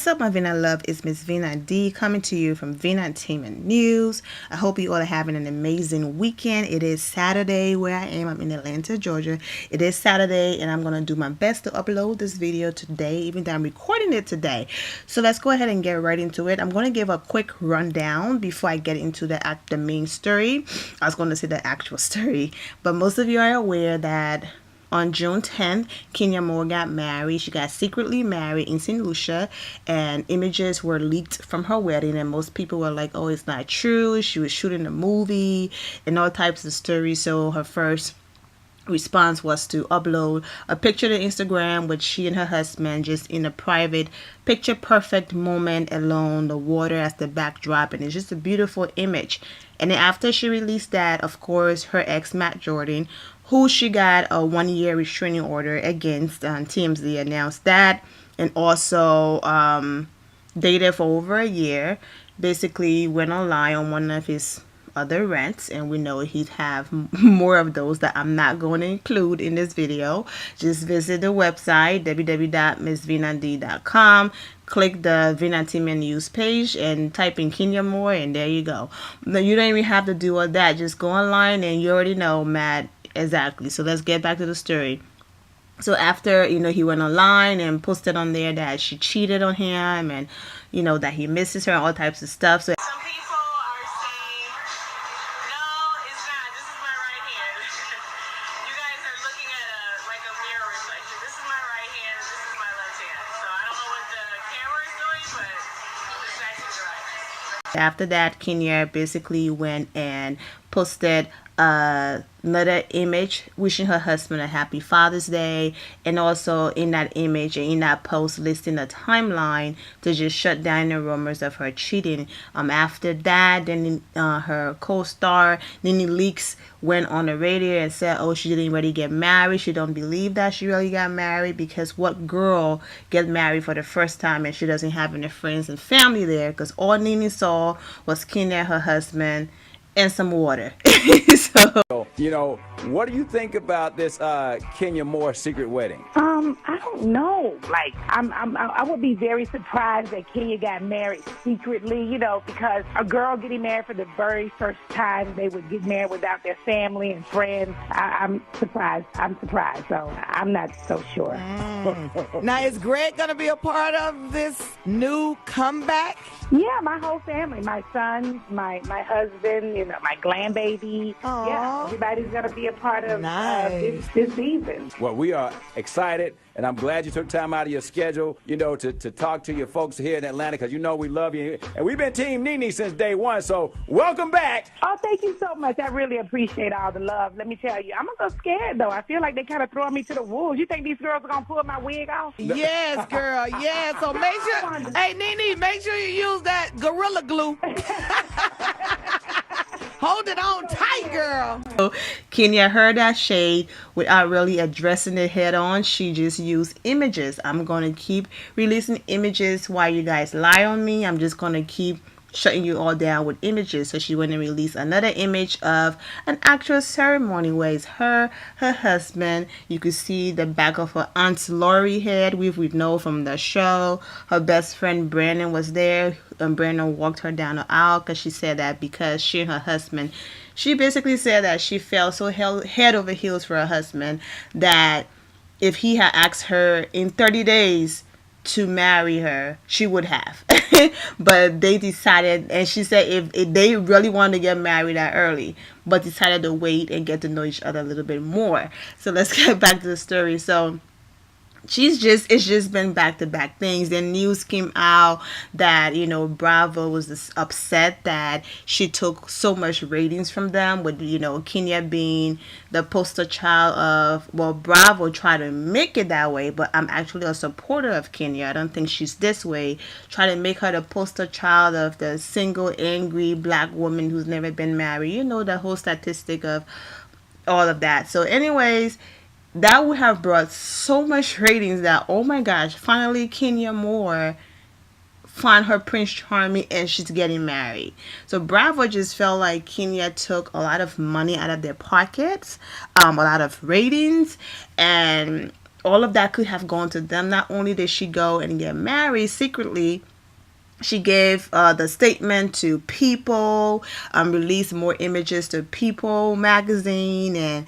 What's up, my Vina love? It's Miss Vina D coming to you from Vina Entertainment News. I hope you all are having an amazing weekend. It is Saturday where I am. I'm in Atlanta, Georgia. It is Saturday, and I'm going to do my best to upload this video today, even though I'm recording it today. So let's go ahead and get right into it. I'm going to give a quick rundown before I get into the main story. I was going to say the actual story, but most of you are aware that on June 10th, Kenya Moore got married. She got secretly married in St. Lucia, and images were leaked from her wedding, and most people were like, oh, it's not true. She was shooting a movie and all types of stories. So her first response was to upload a picture to Instagram with she and her husband just in a private picture perfect moment alone, the water as the backdrop, and it's just a beautiful image. And then after she released that, of course, her ex Matt Jordan, who she got a 1-year restraining order against, TMZ announced that, and also dated for over a year, basically went online on one of his other rants, and we know he'd have more of those that I'm not going to include in this video. Just visit the website www.missvinad.com, click the Vina Entertainment News page and type in Kenya Moore, and there you go. No, you don't even have to do all that. Just go online and you already know Matt. Exactly. So let's get back to the story. So after, he went online and posted on there that she cheated on him, and, that he misses her and all types of stuff. So some people are saying, no, it's not. This is my right hand. You guys are looking at a mirror reflection. This is my right hand, and this is my left hand. So I don't know what the camera is doing, but this is actually the right hand. After that, Kenya basically went and posted another image wishing her husband a happy Father's Day, and also in that image and in that post listing a timeline to just shut down the rumors of her cheating. After that, then her co-star Nene Leakes went on the radio and said, oh, she didn't really get married. She don't believe that she really got married, because what girl get married for the first time and she doesn't have any friends and family there? Because all Nene saw was Kenya, her husband, and some water. So, what do you think about this Kenya Moore secret wedding? I don't know. Like, I would be very surprised that Kenya got married secretly, because a girl getting married for the very first time, they would get married without their family and friends. I'm surprised. So I'm not so sure. Now, is Greg going to be a part of this new comeback? Yeah, my whole family, my son, my husband, my grandbaby. Aww. Yeah, everybody's going to be a part of Nice. this season. Well, we are excited, and I'm glad you took time out of your schedule, to talk to your folks here in Atlanta, because we love you. And we've been Team Nene since day one, so welcome back. Oh, thank you so much. I really appreciate all the love. Let me tell you, I'm a little scared, though. I feel like they kind of throwing me to the wolves. You think these girls are going to pull my wig off? Yes, girl. Yeah. So make sure, hey, Nene, make sure you use that Gorilla Glue. Hold it on tight, girl. So Kenya heard that shade without really addressing it head on. She just used images. I'm going to keep releasing images while you guys lie on me. I'm just going to keep shutting you all down with images. So she went and released another image of an actual ceremony where it's her husband. You could see the back of her Aunt Lori head. We know from the show. Her best friend Brandon was there, and Brandon walked her down the aisle, because she said that because she and her husband, she basically said that she fell so head over heels for her husband that if he had asked her in 30 days to marry her, she would have. But they decided, and she said if they really wanted to get married that early, but decided to wait and get to know each other a little bit more. So let's get back to the story. So it's just been back-to-back things. Then news came out that Bravo was upset that she took so much ratings from them, with Kenya being the poster child of, well, Bravo tried to make it that way, but I'm actually a supporter of Kenya. I don't think she's this way. Try to make her the poster child of the single angry black woman who's never been married, the whole statistic of all of that. So anyways, that would have brought so much ratings that, oh my gosh, finally Kenya Moore find her Prince Charming and she's getting married. So Bravo just felt like Kenya took a lot of money out of their pockets, a lot of ratings, and all of that could have gone to them. Not only did she go and get married secretly, she gave the statement to People, released more images to People magazine, and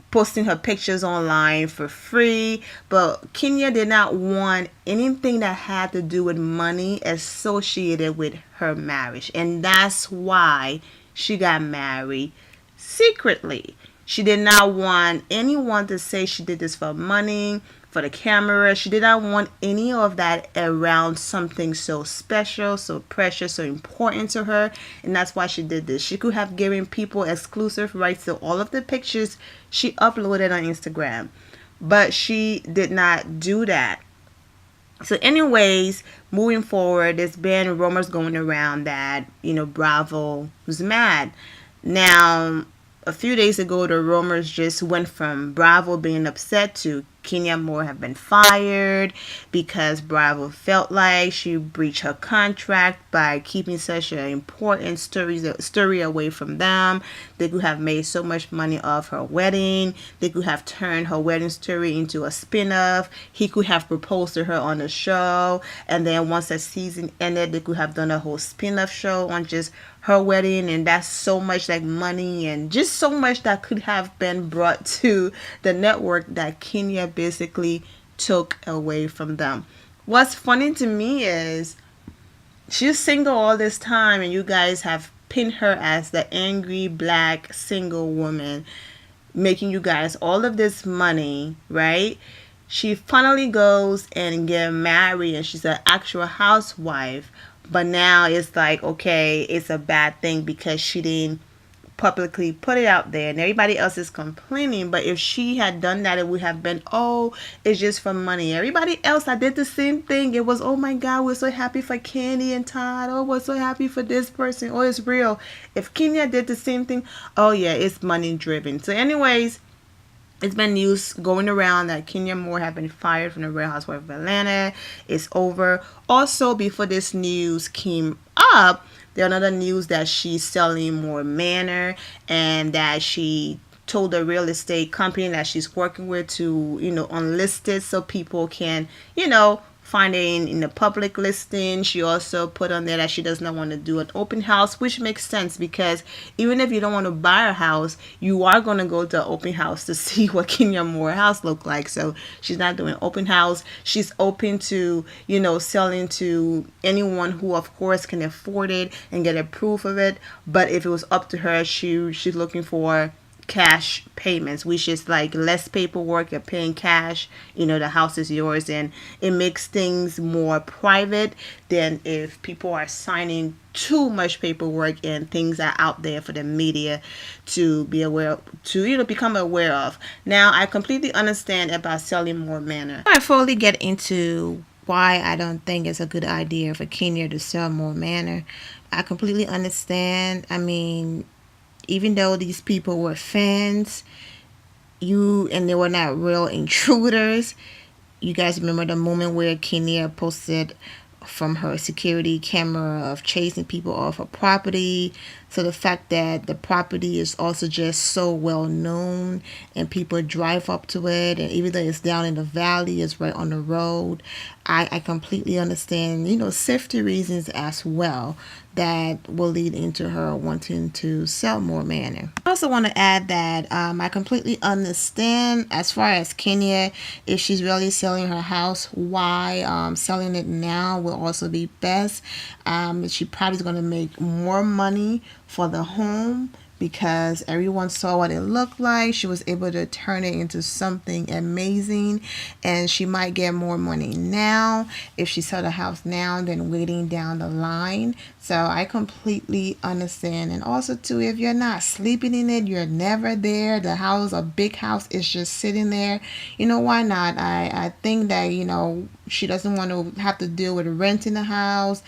posting her pictures online for free. But Kenya did not want anything that had to do with money associated with her marriage. And that's why she got married secretly. She did not want anyone to say she did this for money, for the camera. She did not want any of that around something so special, so precious, so important to her. And that's why she did this. She could have given People exclusive rights to all of the pictures she uploaded on Instagram, but she did not do that. So anyways, moving forward, there's been rumors going around that, Bravo was mad. Now, a few days ago, the rumors just went from Bravo being upset to Kenya Moore have been fired because Bravo felt like she breached her contract by keeping such an important story away from them. They could have made so much money off her wedding. They could have turned her wedding story into a spin-off. He could have proposed to her on the show, and then once the season ended, they could have done a whole spin-off show on just her wedding. And that's so much like money and just so much that could have been brought to the network that Kenya basically took away from them. What's funny to me is she's single all this time, and you guys have pinned her as the angry black single woman, making you guys all of this money, right? She finally goes and get married, and she's an actual housewife. But now it's like, okay, it's a bad thing because she didn't publicly put it out there, and everybody else is complaining. But if she had done that, it would have been, oh, it's just for money. Everybody else that did the same thing, it was, oh my God, we're so happy for Candy and Todd. Oh, we're so happy for this person. Oh, it's real. If Kenya did the same thing, oh yeah, it's money driven. So anyways, it's been news going around that Kenya Moore have been fired from the Real Housewives of Atlanta. It's over. Also, before this news came up, there another news that she's selling more Manor, and that she told the real estate company that she's working with to, unlist it so people can, find it in the public listing. She also put on there that she does not want to do an open house, which makes sense because even if you don't want to buy a house, you are going to go to an open house to see what Kenya Moore house look like. So she's not doing open house. She's open to, selling to anyone who of course can afford it and get a proof of it. But if it was up to her, she's looking for cash payments, which is like less paperwork. You're paying cash, the house is yours, and it makes things more private than if people are signing too much paperwork and things are out there for the media to be aware to become aware of. Now, I completely understand about selling more Manor. I fully get into why I don't think it's a good idea for Kenya to sell more Manor. I completely understand. I mean, even though these people were fans, and they were not real intruders. You guys remember the moment where Kenya posted from her security camera of chasing people off her property. So the fact that the property is also just so well known and people drive up to it, and even though it's down in the valley, it's right on the road. I completely understand, safety reasons as well that will lead into her wanting to sell more Manor. I also want to add that I completely understand as far as Kenya, if she's really selling her house, why selling it now will also be best. She probably is going to make more money for the home because everyone saw what it looked like. She was able to turn it into something amazing, and she might get more money now if she sold the house now than waiting down the line. So I completely understand. And also too, if you're not sleeping in it, you're never there, the house, a big house, is just sitting there, why not? I think that, she doesn't want to have to deal with renting the house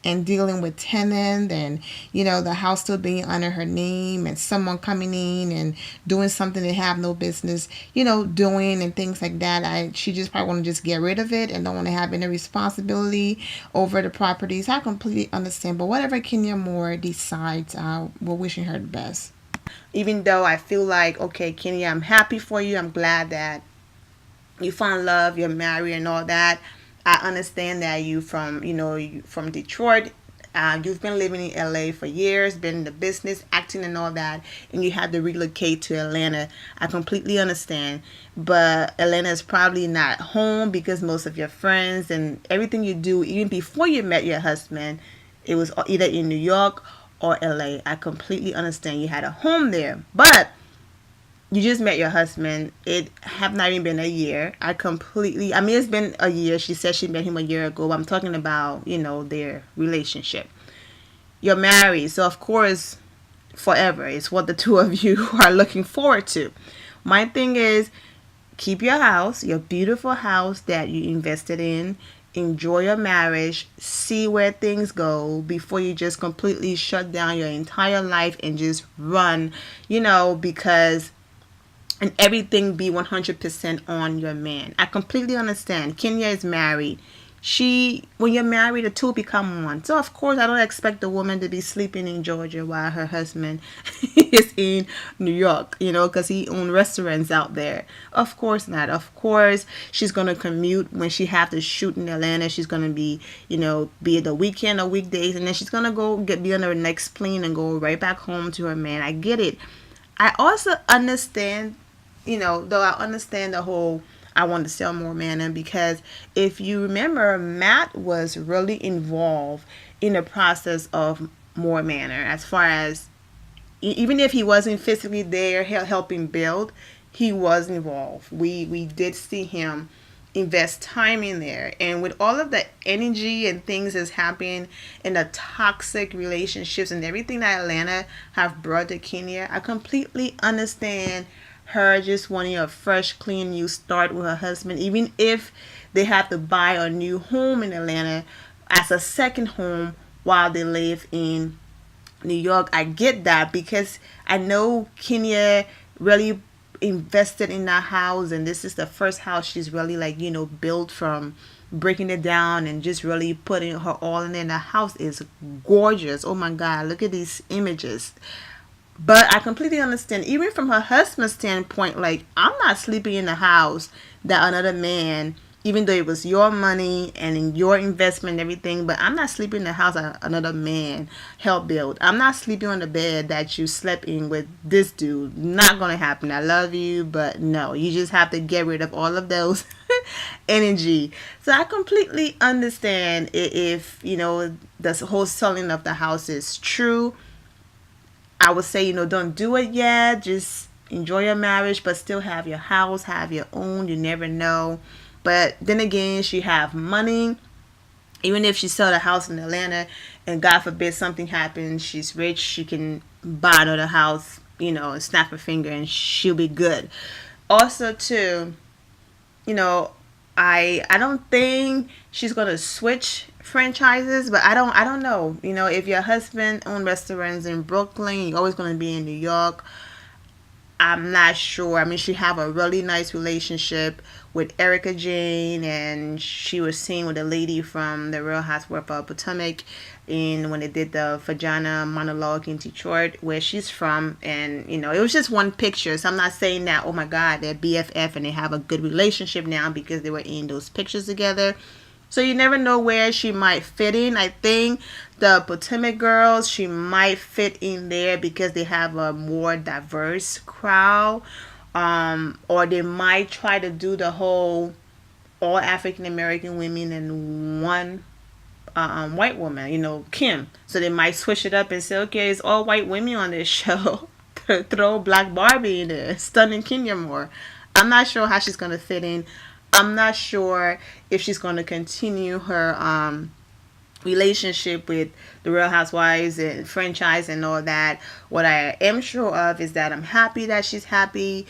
and dealing with tenant, and the house still being under her name, and someone coming in and doing something they have no business doing, and things like that. She just probably want to just get rid of it and don't want to have any responsibility over the properties. I completely understand, but whatever Kenya Moore decides, we're wishing her the best. Even though I feel like, okay, Kenya, I'm happy for you. I'm glad that you found love, you're married and all that. I understand that you from, you from Detroit. You've been living in LA for years, been in the business, acting and all that, and you had to relocate to Atlanta. I completely understand. But Atlanta is probably not home because most of your friends and everything you do, even before you met your husband, it was either in New York or LA. I completely understand you had a home there. But you just met your husband. It have not even been a year. I mean, it's been a year. She said she met him a year ago. I'm talking about, their relationship. You're married. So, of course, forever. It's what the two of you are looking forward to. My thing is, keep your house, your beautiful house that you invested in. Enjoy your marriage. See where things go before you just completely shut down your entire life and just run, because and everything be 100% on your man. I completely understand. Kenya is married. When you're married, the two become one. So, of course, I don't expect the woman to be sleeping in Georgia while her husband is in New York, because he owns restaurants out there. Of course not. Of course, she's going to commute when she have to shoot in Atlanta. She's going to be, be it the weekend or weekdays, and then she's going to be on her next plane and go right back home to her man. I get it. I also understand, though I understand the whole I want to sell more Manor, because if you remember, Matt was really involved in the process of more Manor, as far as even if he wasn't physically there helping build, he was involved. We did see him invest time in there, and with all of the energy and things that's happening in the toxic relationships and everything that Atlanta have brought to Kenya, I completely understand her just wanting a fresh, clean new start with her husband, even if they have to buy a new home in Atlanta as a second home while they live in New York. I get that because I know Kenya really invested in that house, and this is the first house she's really built from breaking it down and just really putting her all in it. The house is gorgeous. Oh my God, look at these images. But I completely understand, even from her husband's standpoint, I'm not sleeping in the house that another man, even though it was your money and in your investment and everything, but I'm not sleeping in the house that another man helped build. I'm not sleeping on the bed that you slept in with this dude. Not going to happen. I love you, but no, you just have to get rid of all of those energy. So I completely understand if, the whole selling of the house is true. I would say, don't do it yet. Just enjoy your marriage, but still have your house, have your own. You never know. But then again, she have money. Even if she sell the house in Atlanta and God forbid something happens, she's rich, she can buy another house, and snap her finger and she'll be good. Also, too, I don't think she's gonna switch franchises, but I don't know. If your husband owned restaurants in Brooklyn, you're always gonna be in New York. I'm not sure. I mean, she have a really nice relationship with Erica Jane, and she was seen with a lady from the Real Housewives of Potomac in when they did the vagina monologue in Detroit, where she's from. And it was just one picture, so I'm not saying that, oh my God, they're BFF and they have a good relationship now because they were in those pictures together. So you never know where she might fit in. I think the Potomac girls, she might fit in there because they have a more diverse crowd. Or they might try to do the whole all African American women and one white woman, Kim. So they might switch it up and say, okay, it's all white women on this show. Throw Black Barbie in there, stunning Kenya more. I'm not sure how she's gonna fit in. I'm not sure if she's going to continue her relationship with the Real Housewives and franchise and all that. What I am sure of is that I'm happy that she's happy.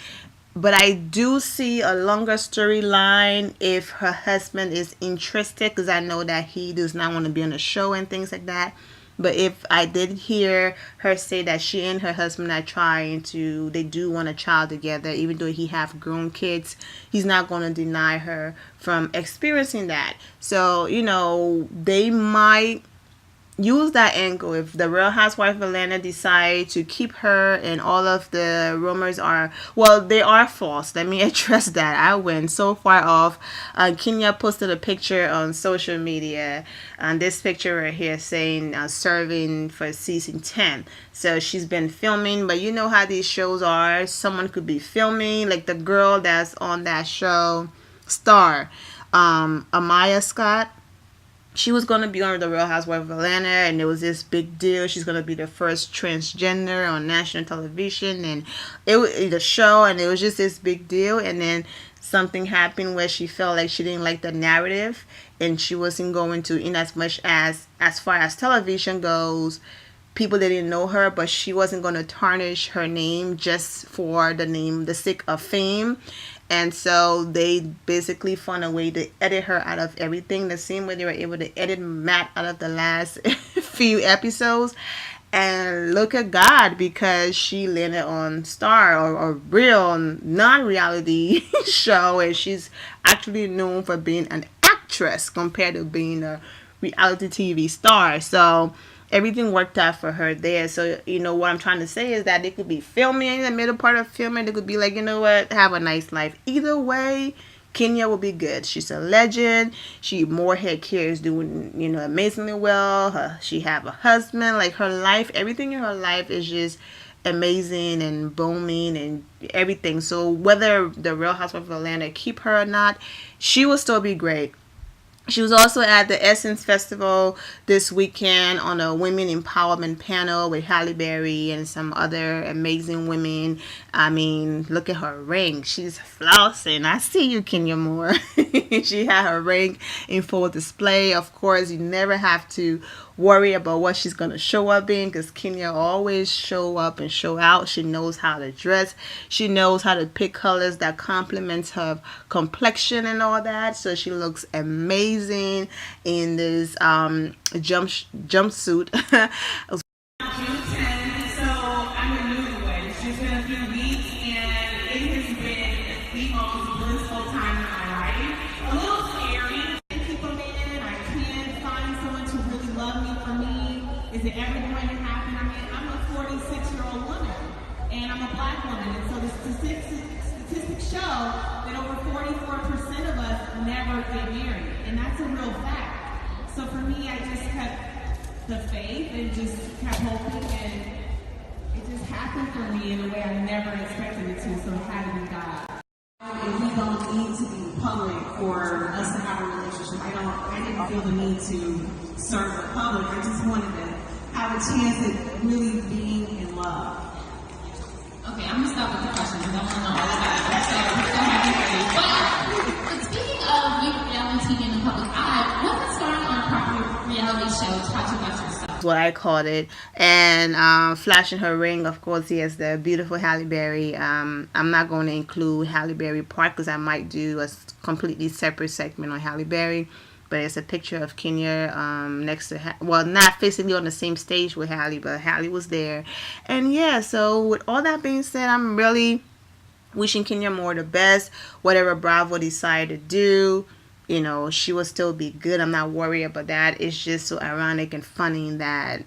But I do see a longer storyline if her husband is interested, because I know that he does not want to be on the show and things like that. But if I did hear her say that she and her husband are they do want a child together, even though he have grown kids, he's not going to deny her from experiencing that. So, they might use that angle. If the Real Housewife of Atlanta decide to keep her and all of the rumors are, well, they are false. Let me address that. I went so far off. Kenya posted a picture on social media, and this picture right here saying serving for season 10. So she's been filming, but you know how these shows are. Someone could be filming, like the girl that's on that show, Star, Amaya Scott. She was going to be on the Real Housewives of Atlanta, and it was this big deal. She's going to be the first transgender on national television, and it was the show, and it was just this big deal. And then something happened where she felt like she didn't like the narrative, and she wasn't going to, in as far as television goes, people didn't know her, but she wasn't going to tarnish her name just for the name, the sake of fame. And so they basically found a way to edit her out of everything, the same way they were able to edit Matt out of the last few episodes. And look at God, because she landed on Star, or a real non-reality show, and she's actually known for being an actress compared to being a reality TV star. So everything worked out for her there. So, you know, what I'm trying to say is that they could be filming in the middle part of filming. They could be like, you know what, have a nice life. Either way, Kenya will be good. She's a legend. She more head care is doing, you know, amazingly well. She have a husband. Like, her life, everything in her life is just amazing and booming and everything. So whether the Real Housewives of Atlanta keep her or not, she will still be great. She was also at the Essence Festival this weekend on a women empowerment panel with Halle Berry and some other amazing women. I mean, look at her ring. She's flossing. I see you, Kenya Moore. She had her ring in full display. Of course, you never have to worry about what she's going to show up in, because Kenya always show up and show out. She knows how to dress. She knows how to pick colors that complements her complexion and all that. So she looks amazing in this jumpsuit. June 10th, so I'm a newlywed. It's just been a few weeks, and it has been the most blissful time of my life. A little scary. Keep them in. I can't find someone to really love me for me. Is it ever going to happen? I mean, I'm a 46-year-old woman, and I'm a black woman, and so the statistics show that over 44% of us never get married, and that's a real fact. So for me, I just kept the faith and just kept hoping, and it just happened for me in a way I never expected it to, so it had to be God. And we don't need to be public for us to have a relationship. I didn't feel the need to serve the public. I just wanted to have a chance at really being in love. Okay, I'm gonna stop with the questions because I want to know all about it. But speaking of you on TV in the public eye, what does starring on a proper reality show taught you about yourself? What I called it. And flashing her ring, of course, yes, the beautiful Halle Berry. I'm not going to include Halle Berry part because I might do a completely separate segment on Halle Berry. But it's a picture of Kenya next to, well, not physically on the same stage with Halle, but Halle was there. And yeah, so with all that being said, I'm really wishing Kenya Moore the best. Whatever Bravo decided to do, you know, she will still be good. I'm not worried about that. It's just so ironic and funny that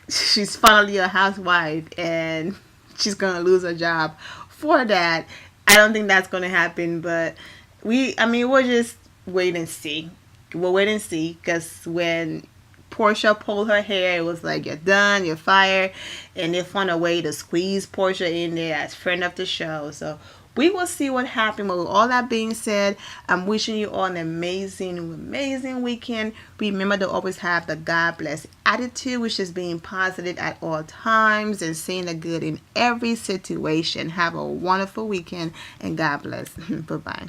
she's finally a housewife and she's going to lose her job for that. I don't think that's going to happen, but we'll just wait and see. We'll wait and see, because when Portia pulled her hair, it was like, you're done, you're fired, and they found a way to squeeze Portia in there as friend of the show. So we will see what happens. But with all that being said, I'm wishing you all an amazing, amazing weekend. Remember to always have the God bless attitude, which is being positive at all times and seeing the good in every situation. Have a wonderful weekend, and God bless. Bye-bye.